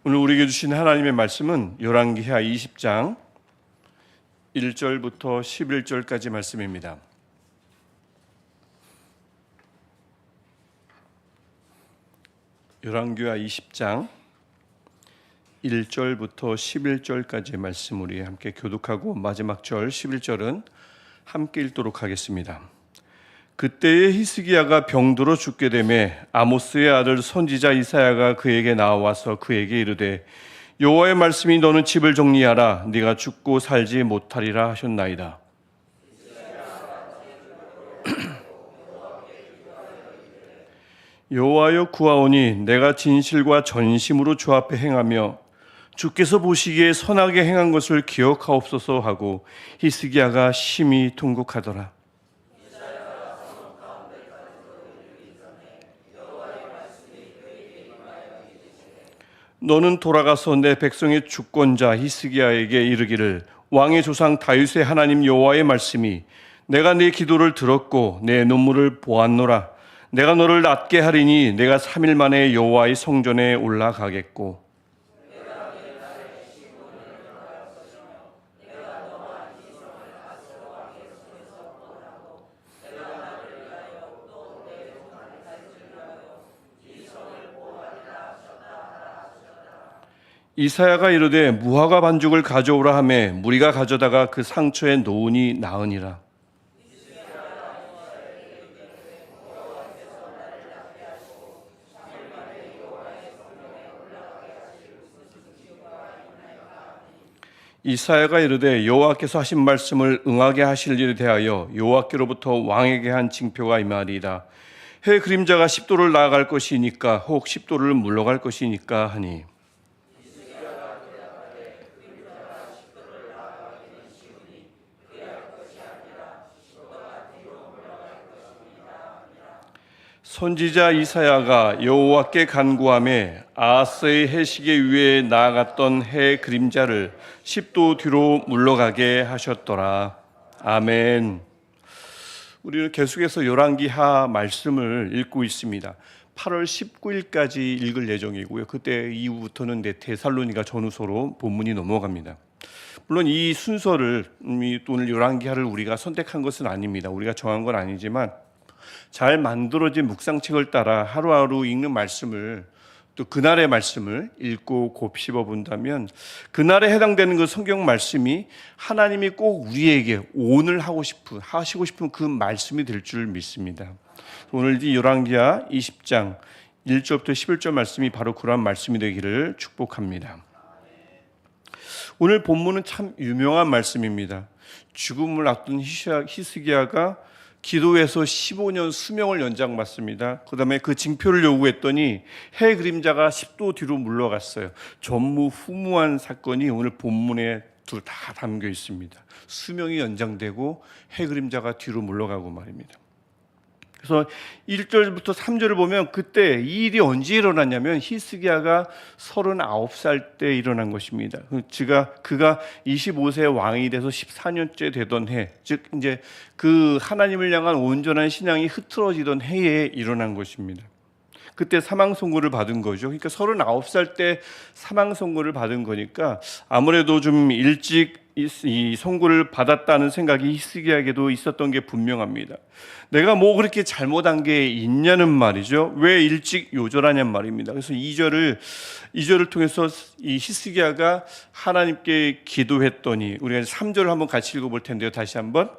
오늘 우리에게 주신 하나님의 말씀은 열왕기하 20장 1절부터 11절까지 말씀입니다. 열왕기하 20장 1절부터 11절까지의 말씀 우리 함께 교독하고 마지막 절 11절은 함께 읽도록 하겠습니다. 그때에 히스기야가 병들어 죽게 되매 아모스의 아들 선지자 이사야가 그에게 나와서 그에게 이르되 여호와의 말씀이 너는 집을 정리하라 네가 죽고 살지 못하리라 하셨나이다. 여호와여 구하오니 내가 진실과 전심으로 주 앞에 행하며 주께서 보시기에 선하게 행한 것을 기억하옵소서 하고 히스기야가 심히 통곡하더라. 너는 돌아가서 내 백성의 주권자 히스기야에게 이르기를 왕의 조상 다윗의 하나님 여호와의 말씀이 내가 네 기도를 들었고 내 눈물을 보았노라. 내가 너를 낫게 하리니 내가 3일 만에 여호와의 성전에 올라가겠고 이사야가 이르되 무화과 반죽을 가져오라 하매 무리가 가져다가 그 상처에 놓으니 나으니라. 이사야가 이르되 여호와께서 하신 말씀을 응하게 하실 일에 대하여 여호와께로부터 왕에게 한 징표가 임하리이다. 해 그림자가 10도를 나아갈 것이니까 혹 10도를 물러갈 것이니까 하니 선지자 이사야가 여호와께 간구하매 아하스의 해시계 위에 나아갔던 해 그림자를 10도 뒤로 물러가게 하셨더라. 아멘. 우리는 계속해서 열왕기하 말씀을 읽고 있습니다. 8월 19일까지 읽을 예정이고요. 그때 이후부터는 데살로니가 전후서로 본문이 넘어갑니다. 물론 이 순서를 오늘 열왕기하를 우리가 선택한 것은 아닙니다. 우리가 정한 건 아니지만 잘 만들어진 묵상책을 따라 하루하루 읽는 말씀을 또 그날의 말씀을 읽고 곱씹어 본다면 그날에 해당되는 그 성경 말씀이 하나님이 꼭 우리에게 오늘 하시고 싶은 그 말씀이 될 줄 믿습니다. 오늘 이 열왕기하 20장 1절부터 11절 말씀이 바로 그러한 말씀이 되기를 축복합니다. 오늘 본문은 참 유명한 말씀입니다. 죽음을 앞둔 히스기야가 기도해서 15년 수명을 연장받습니다. 그 다음에 그 징표를 요구했더니 해 그림자가 10도 뒤로 물러갔어요. 전무후무한 사건이 오늘 본문에 다 담겨 있습니다. 수명이 연장되고 해 그림자가 뒤로 물러가고 말입니다. 그래서 1절부터 3절을 보면 그때 이 일이 언제 일어났냐면 히스기야가 39살 때 일어난 것입니다. 그가 25세 왕이 돼서 14년째 되던 해, 즉 이제 그 하나님을 향한 온전한 신앙이 흐트러지던 해에 일어난 것입니다. 그때 사망 선고를 받은 거죠. 그러니까 39살 때 사망 선고를 받은 거니까 아무래도 좀 일찍 이 선고를 받았다는 생각이 히스기야에게도 있었던 게 분명합니다. 내가 뭐 그렇게 잘못한 게 있냐는 말이죠. 왜 일찍 요절하냔 말입니다. 그래서 2절을 통해서 이 히스기야가 하나님께 기도했더니 우리가 3절을 한번 같이 읽어볼 텐데요. 다시 한번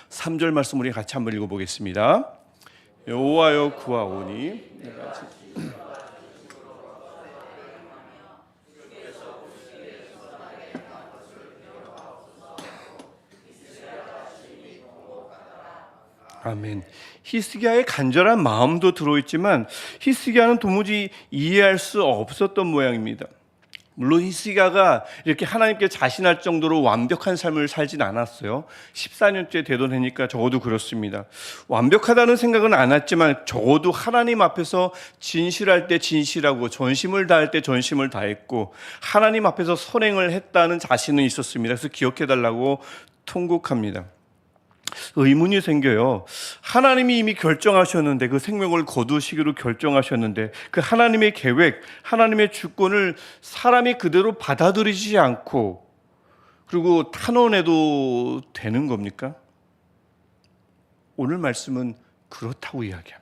3절 말씀 우리 같이 한번 읽어보겠습니다. 여호와여 구하오니 아멘. 히스기야의 간절한 마음도 들어있지만 히스기야는 도무지 이해할 수 없었던 모양입니다. 물론 히스기야가 이렇게 하나님께 자신할 정도로 완벽한 삶을 살진 않았어요. 14년째 되던 해니까 적어도 그렇습니다. 완벽하다는 생각은 안 했지만 적어도 하나님 앞에서 진실할 때 진실하고 전심을 다할 때 전심을 다했고 하나님 앞에서 선행을 했다는 자신은 있었습니다. 그래서 기억해달라고 통곡합니다. 의문이 생겨요. 하나님이 이미 결정하셨는데, 그 생명을 거두시기로 결정하셨는데, 그 하나님의 계획, 하나님의 주권을 사람이 그대로 받아들이지 않고 그리고 탄원해도 되는 겁니까? 오늘 말씀은 그렇다고 이야기합니다.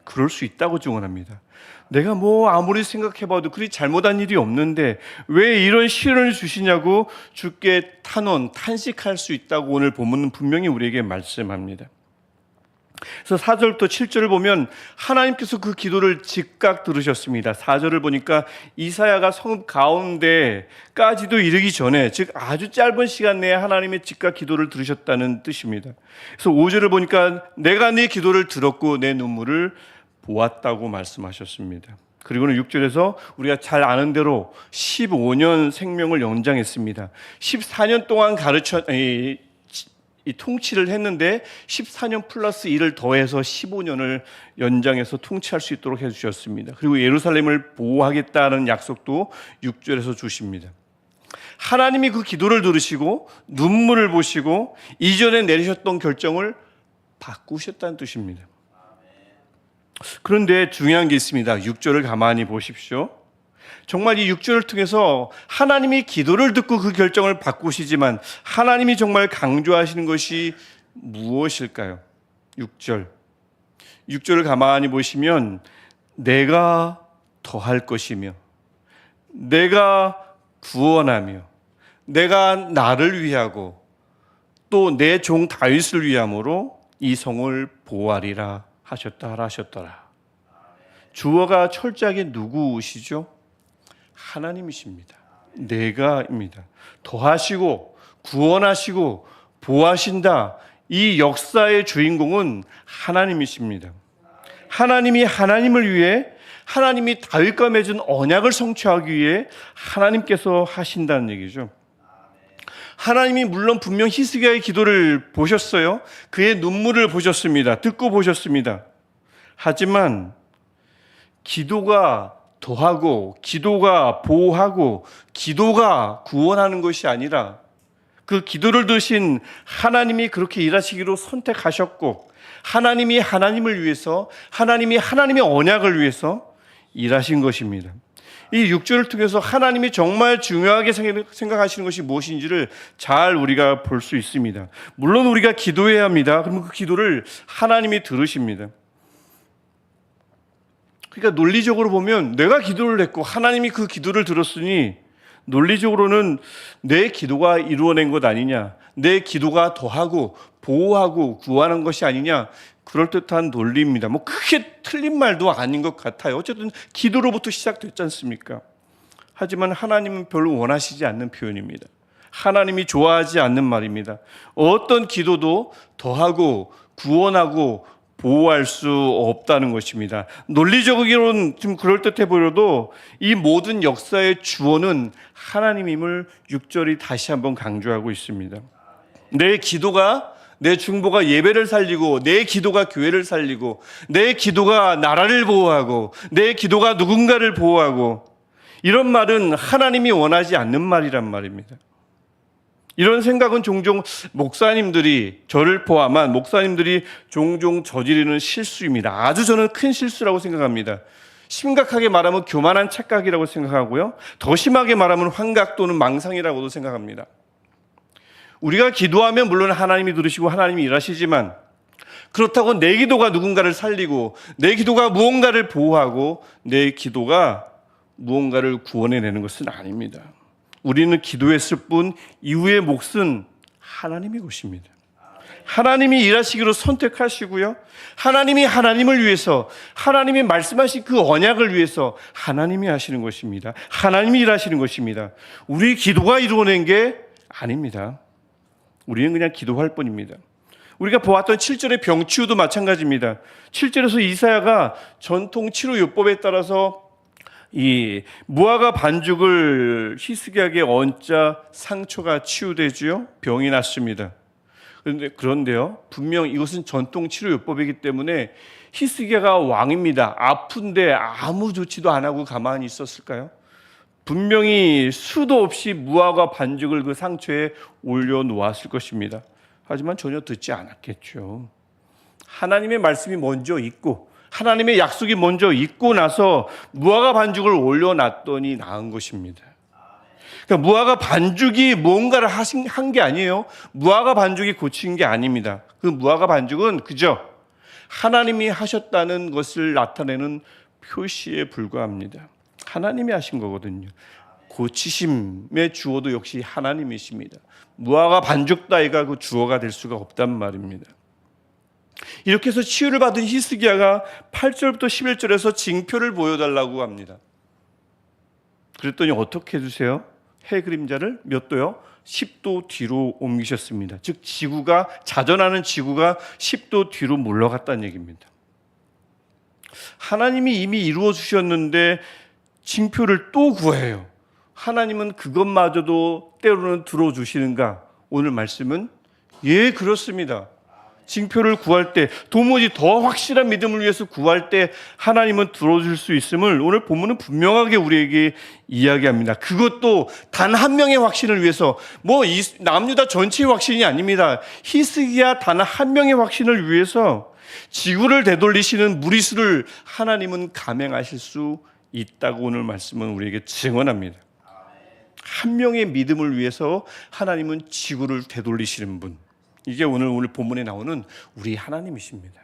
그럴 수 있다고 증언합니다. 내가 아무리 생각해봐도 그리 잘못한 일이 없는데 왜 이런 시련을 주시냐고 주께 탄식할 수 있다고 오늘 본문은 분명히 우리에게 말씀합니다. 그래서 4절부터 7절을 보면 하나님께서 그 기도를 즉각 들으셨습니다. 4절을 보니까 이사야가 성읍 가운데까지도 이르기 전에, 즉 아주 짧은 시간 내에 하나님의 즉각 기도를 들으셨다는 뜻입니다. 그래서 5절을 보니까 내가 네 기도를 들었고 내 눈물을 보았다고 말씀하셨습니다. 그리고는 6절에서 우리가 잘 아는 대로 15년 생명을 연장했습니다. 14년 동안 이 통치를 했는데 14년 플러스 1을 더해서 15년을 연장해서 통치할 수 있도록 해주셨습니다. 그리고 예루살렘을 보호하겠다는 약속도 6절에서 주십니다. 하나님이 그 기도를 들으시고 눈물을 보시고 이전에 내리셨던 결정을 바꾸셨다는 뜻입니다. 그런데 중요한 게 있습니다. 6절을 가만히 보십시오. 정말 이 6절을 통해서 하나님이 기도를 듣고 그 결정을 바꾸시지만 하나님이 정말 강조하시는 것이 무엇일까요? 6절을 가만히 보시면 내가 더할 것이며 내가 구원하며 내가 나를 위하고 또 내 종 다윗을 위함으로 이 성을 보호하리라 하셨더라. 주어가 철저하게 누구시죠? 하나님이십니다. 내가입니다. 더하시고 구원하시고 보호하신다. 이 역사의 주인공은 하나님이십니다. 하나님이 하나님을 위해, 하나님이 다윗과 맺은 언약을 성취하기 위해 하나님께서 하신다는 얘기죠. 하나님이 물론 분명 히스기야의 기도를 보셨어요. 그의 눈물을 보셨습니다. 듣고 보셨습니다. 하지만 기도가 더하고 기도가 보호하고 기도가 구원하는 것이 아니라 그 기도를 들으신 하나님이 그렇게 일하시기로 선택하셨고 하나님이 하나님을 위해서, 하나님이 하나님의 언약을 위해서 일하신 것입니다. 이 6절을 통해서 하나님이 정말 중요하게 생각하시는 것이 무엇인지를 잘 우리가 볼 수 있습니다. 물론 우리가 기도해야 합니다. 그러면 그 기도를 하나님이 들으십니다. 그러니까 논리적으로 보면 내가 기도를 했고 하나님이 그 기도를 들었으니 논리적으로는 내 기도가 이루어낸 것 아니냐, 내 기도가 더하고 보호하고 구하는 것이 아니냐, 그럴듯한 논리입니다. 크게 틀린 말도 아닌 것 같아요. 어쨌든 기도로부터 시작됐지 않습니까? 하지만 하나님은 별로 원하시지 않는 표현입니다. 하나님이 좋아하지 않는 말입니다. 어떤 기도도 더하고 구원하고 보호할 수 없다는 것입니다. 논리적으로는 좀 그럴듯해 보여도 이 모든 역사의 주어는 하나님임을 6절이 다시 한번 강조하고 있습니다. 내 기도가, 내 중보가 예배를 살리고, 내 기도가 교회를 살리고, 내 기도가 나라를 보호하고, 내 기도가 누군가를 보호하고, 이런 말은 하나님이 원하지 않는 말이란 말입니다. 이런 생각은 종종 목사님들이, 저를 포함한 목사님들이 종종 저지르는 실수입니다. 아주 저는 큰 실수라고 생각합니다. 심각하게 말하면 교만한 착각이라고 생각하고요, 더 심하게 말하면 환각 또는 망상이라고도 생각합니다. 우리가 기도하면 물론 하나님이 들으시고 하나님이 일하시지만 그렇다고 내 기도가 누군가를 살리고 내 기도가 무언가를 보호하고 내 기도가 무언가를 구원해내는 것은 아닙니다. 우리는 기도했을 뿐 이후의 몫은 하나님의 것입니다. 하나님이 일하시기로 선택하시고요, 하나님이 하나님을 위해서, 하나님이 말씀하신 그 언약을 위해서 하나님이 하시는 것입니다. 하나님이 일하시는 것입니다. 우리 기도가 이루어낸 게 아닙니다. 우리는 그냥 기도할 뿐입니다. 우리가 보았던 7절의 병치유도 마찬가지입니다. 7절에서 이사야가 전통 치료요법에 따라서 이 무화과 반죽을 히스기야에게 얹자 상처가 치유되지요, 병이 났습니다. 그런데요, 분명 이것은 전통 치료요법이기 때문에 히스기야가 왕입니다. 아픈데 아무 조치도 안 하고 가만히 있었을까요? 분명히 수도 없이 무화과 반죽을 그 상처에 올려놓았을 것입니다. 하지만 전혀 듣지 않았겠죠. 하나님의 말씀이 먼저 있고 하나님의 약속이 먼저 있고 나서 무화과 반죽을 올려놨더니 나은 것입니다. 그러니까 무화과 반죽이 뭔가를 한 게 아니에요. 무화과 반죽이 고친 게 아닙니다. 그 무화과 반죽은 그저 하나님이 하셨다는 것을 나타내는 표시에 불과합니다. 하나님이 하신 거거든요. 고치심의 주어도 역시 하나님이십니다. 무화과 반죽 따위가 그 주어가 될 수가 없단 말입니다. 이렇게 해서 치유를 받은 히스기야가 8절부터 11절에서 징표를 보여달라고 합니다. 그랬더니 어떻게 해주세요? 해 그림자를 몇 도요? 10도 뒤로 옮기셨습니다. 즉 지구가 자전하는 지구가 10도 뒤로 물러갔다는 얘기입니다. 하나님이 이미 이루어 주셨는데 징표를 또 구해요. 하나님은 그것마저도 때로는 들어주시는가? 오늘 말씀은 예, 그렇습니다. 징표를 구할 때, 도무지 더 확실한 믿음을 위해서 구할 때 하나님은 들어줄 수 있음을 오늘 본문은 분명하게 우리에게 이야기합니다. 그것도 단 한 명의 확신을 위해서, 남유다 전체의 확신이 아닙니다. 히스기야 단 한 명의 확신을 위해서 지구를 되돌리시는 무리수를 하나님은 감행하실 수 있다고 오늘 말씀은 우리에게 증언합니다. 한 명의 믿음을 위해서 하나님은 지구를 되돌리시는 분, 이게 오늘 본문에 나오는 우리 하나님이십니다.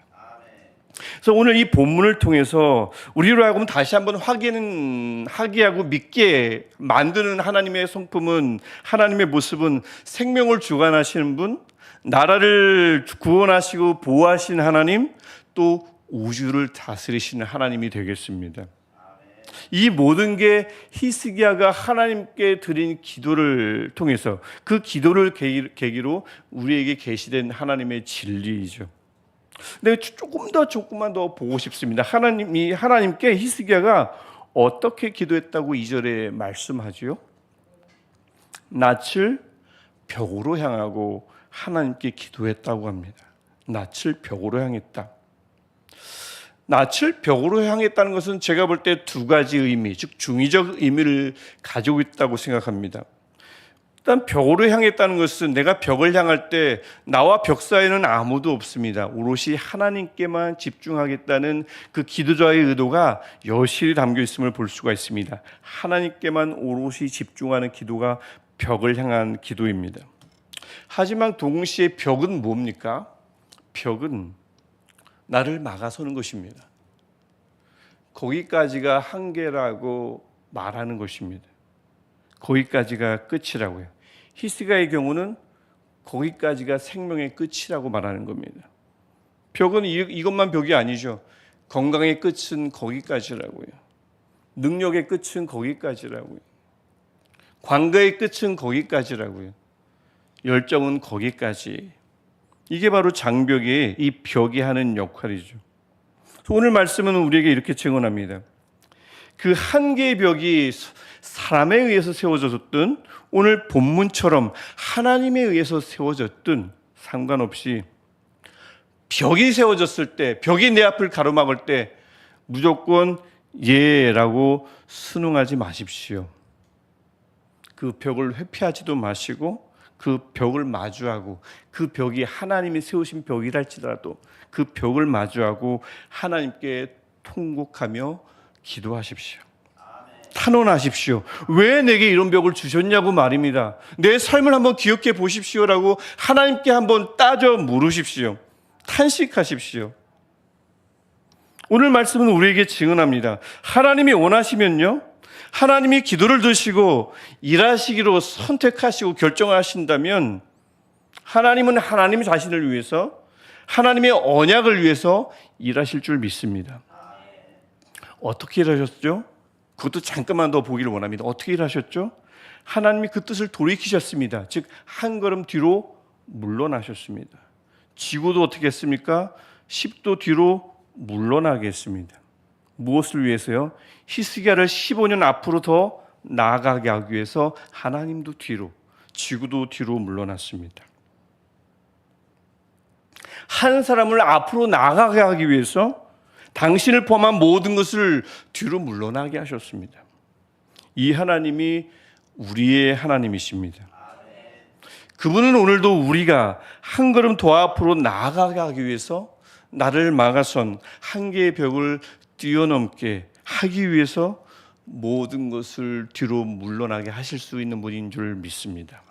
그래서 오늘 이 본문을 통해서 우리로 하여금 다시 한번 확인하게 하고 믿게 만드는 하나님의 성품은, 하나님의 모습은 생명을 주관하시는 분, 나라를 구원하시고 보호하시는 하나님, 또 우주를 다스리시는 하나님이 되겠습니다. 이 모든 게 히스기야가 하나님께 드린 기도를 통해서, 그 기도를 계기로 우리에게 계시된 하나님의 진리이죠. 근데 조금만 더 보고 싶습니다. 하나님께 히스기야가 어떻게 기도했다고 2절에 말씀하죠? 낯을 벽으로 향하고 하나님께 기도했다고 합니다. 낯을 벽으로 향했다. 낯을 벽으로 향했다는 것은 제가 볼 때 두 가지 의미, 즉 중의적 의미를 가지고 있다고 생각합니다. 일단 벽으로 향했다는 것은 내가 벽을 향할 때 나와 벽 사이에는 아무도 없습니다. 오롯이 하나님께만 집중하겠다는 그 기도자의 의도가 여실히 담겨 있음을 볼 수가 있습니다. 하나님께만 오롯이 집중하는 기도가 벽을 향한 기도입니다. 하지만 동시에 벽은 뭡니까? 벽은 나를 막아서는 것입니다. 거기까지가 한계라고 말하는 것입니다. 거기까지가 끝이라고요. 히스기야의 경우는 거기까지가 생명의 끝이라고 말하는 겁니다. 벽은 이것만 벽이 아니죠. 건강의 끝은 거기까지라고요. 능력의 끝은 거기까지라고요. 관계의 끝은 거기까지라고요. 열정은 거기까지. 이게 바로 장벽이, 이 벽이 하는 역할이죠. 오늘 말씀은 우리에게 이렇게 증언합니다. 그 한계의 벽이 사람에 의해서 세워졌든 오늘 본문처럼 하나님에 의해서 세워졌든 상관없이 벽이 세워졌을 때, 벽이 내 앞을 가로막을 때 무조건 예라고 순응하지 마십시오. 그 벽을 회피하지도 마시고 그 벽을 마주하고, 그 벽이 하나님이 세우신 벽이랄지라도 그 벽을 마주하고 하나님께 통곡하며 기도하십시오. 탄원하십시오. 왜 내게 이런 벽을 주셨냐고 말입니다. 내 삶을 한번 기억해 보십시오라고 하나님께 한번 따져 물으십시오. 탄식하십시오. 오늘 말씀은 우리에게 증언합니다. 하나님이 원하시면요, 하나님이 기도를 드시고 일하시기로 선택하시고 결정하신다면 하나님은 하나님 자신을 위해서, 하나님의 언약을 위해서 일하실 줄 믿습니다. 어떻게 일하셨죠? 그것도 잠깐만 더 보기를 원합니다. 어떻게 일하셨죠? 하나님이 그 뜻을 돌이키셨습니다. 즉 한 걸음 뒤로 물러나셨습니다. 지구도 어떻게 했습니까? 10도 뒤로 물러나게 했습니다. 무엇을 위해서요? 히스기야를 15년 앞으로 더 나아가게 하기 위해서 하나님도 뒤로, 지구도 뒤로 물러났습니다. 한 사람을 앞으로 나아가게 하기 위해서 당신을 포함한 모든 것을 뒤로 물러나게 하셨습니다. 이 하나님이 우리의 하나님이십니다. 그분은 오늘도 우리가 한 걸음 더 앞으로 나아가기 위해서 나를 막아선 한계의 벽을 뛰어넘게 하기 위해서 모든 것을 뒤로 물러나게 하실 수 있는 분인 줄 믿습니다.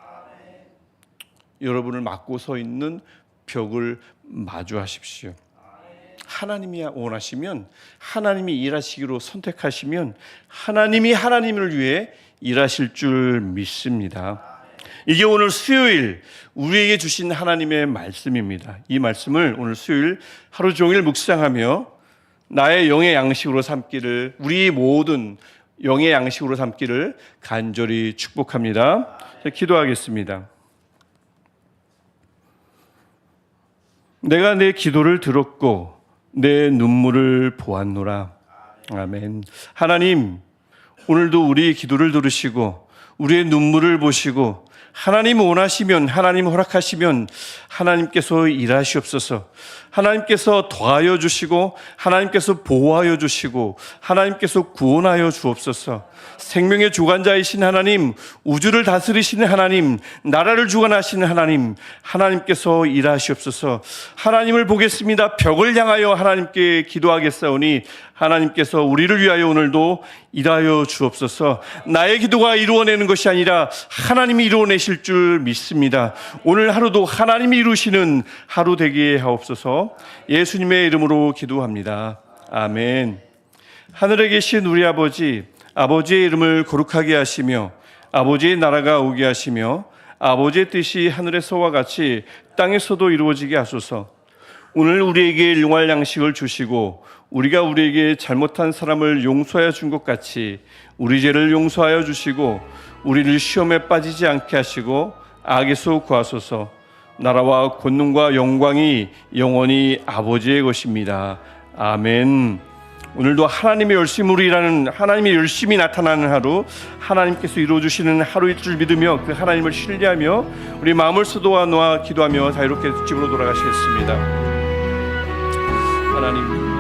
여러분을 막고 서 있는 벽을 마주하십시오. 하나님이 원하시면, 하나님이 일하시기로 선택하시면 하나님이 하나님을 위해 일하실 줄 믿습니다. 이게 오늘 수요일 우리에게 주신 하나님의 말씀입니다. 이 말씀을 오늘 수요일 하루 종일 묵상하며 나의 영의 양식으로 삼기를, 우리 모든 영의 양식으로 삼기를 간절히 축복합니다. 기도하겠습니다. 내가 내 기도를 들었고 내 눈물을 보았노라. 아멘. 하나님, 오늘도 우리의 기도를 들으시고 우리의 눈물을 보시고 하나님 원하시면, 하나님 허락하시면 하나님께서 일하시옵소서. 하나님께서 더하여 주시고 하나님께서 보호하여 주시고 하나님께서 구원하여 주옵소서. 생명의 주관자이신 하나님, 우주를 다스리시는 하나님, 나라를 주관하시는 하나님, 하나님께서 일하시옵소서. 하나님을 보겠습니다. 벽을 향하여 하나님께 기도하겠사오니 하나님께서 우리를 위하여 오늘도 일하여 주옵소서. 나의 기도가 이루어내는 것이 아니라 하나님이 이루어내실 줄 믿습니다. 오늘 하루도 하나님이 이루시는 하루 되게 하옵소서. 예수님의 이름으로 기도합니다. 아멘. 하늘에 계신 우리 아버지, 아버지의 이름을 거룩하게 하시며 아버지의 나라가 오게 하시며 아버지의 뜻이 하늘에서와 같이 땅에서도 이루어지게 하소서. 오늘 우리에게 일용할 양식을 주시고 우리가 우리에게 잘못한 사람을 용서하여 준 것 같이 우리 죄를 용서하여 주시고 우리를 시험에 빠지지 않게 하시고 악에서 구하소서. 나라와 권능과 영광이 영원히 아버지의 것입니다. 아멘. 오늘도 하나님의 열심으로 일하는, 하나님의 열심히 나타나는 하루, 하나님께서 이루어주시는 하루일 줄 믿으며 그 하나님을 신뢰하며 우리 마음을 수도와 놓아 기도하며 자유롭게 집으로 돌아가시겠습니다. 하나님,